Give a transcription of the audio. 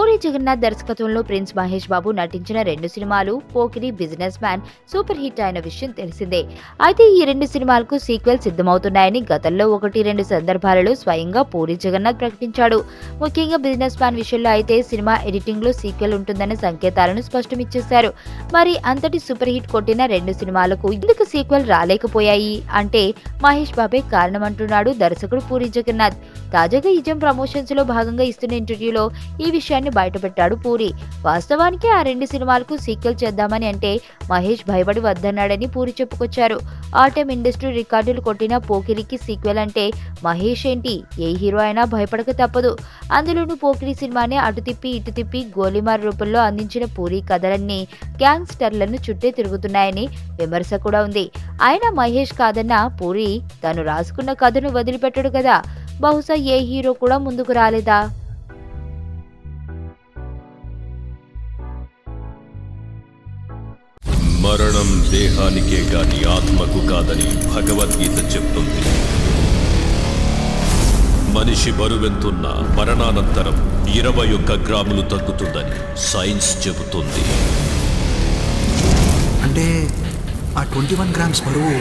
పూరి జగన్నాథ్ దర్శకత్వంలో ప్రిన్స్ మహేష్ బాబు నటించిన 2 సినిమాలు Pokiri, business man super hit అయిన విషయం తెలిసిందే. అయితే ఈ 2 సినిమాలకు సీక్వెల్ సిద్ధమవుతున్నాయని గతంలో 1-2 సందర్భాలలో స్వయంగా పూరి జగన్నాథ్ ప్రకటించాడు. ముఖ్యంగా బిజినెస్ మ్యాన్ విషయంలో అయితే సినిమా ఎడిటింగ్ లో సీక్వెల్ ఉంటుందనే సంకేతాలను స్పష్టమిచ్చేశారు. మరి అంతటి సూపర్ హిట్ కొట్టిన 2 సినిమాలకు ఎందుకు సీక్వెల్ రాలేకపోయాయి అంటే మహేష్ బాబే కారణమంటున్నాడు దర్శకుడు పూరి జగన్నాథ్. తాజాగా ఇజం ప్రమోషన్స్ లో భాగంగా ఇస్తున్న ఇంటర్వ్యూలో ఈ విషయాన్ని బయటపెట్టాడు పూరి. వాస్తవానికి ఆ 2 సినిమాలకు సీక్వెల్ చేద్దామని అంటే మహేష్ భయపడి వద్దన్నాడని పూరి చెప్పుకొచ్చారు. ఆల్ టైమ్ ఇండస్ట్రీ రికార్డులు కొట్టిన పోకిరికి సీక్వెల్ అంటే మహేష్ ఏంటి, ఏ హీరో అయినా భయపడక తప్పదు. అందులోనూ పోకిరి సినిమాని అటు తిప్పి ఇటు తిప్పి గోలీమార్ రూపంలో అందించిన పూరి కథలన్నీ గ్యాంగ్స్టర్లను చుట్టే తిరుగుతున్నాయని విమర్శ కూడా ఉంది. ఆయన మహేష్ కాదన్న పూరి తను రాసుకున్న కథను వదిలిపెట్టడు కదా. బహుశా ఏ హీరో కూడా ముందుకు రాలేదా? మరణం దేహానికే గాని ఆత్మకు కాదని భగవద్గీత చెప్తుంది. మనిషి బరువెంతున్న మరణానంతరం 21 గ్రాములు తగ్గుతుందని సైన్స్ చెబుతుంది. అంటే ఆ 21 గ్రామ్స్ బరువు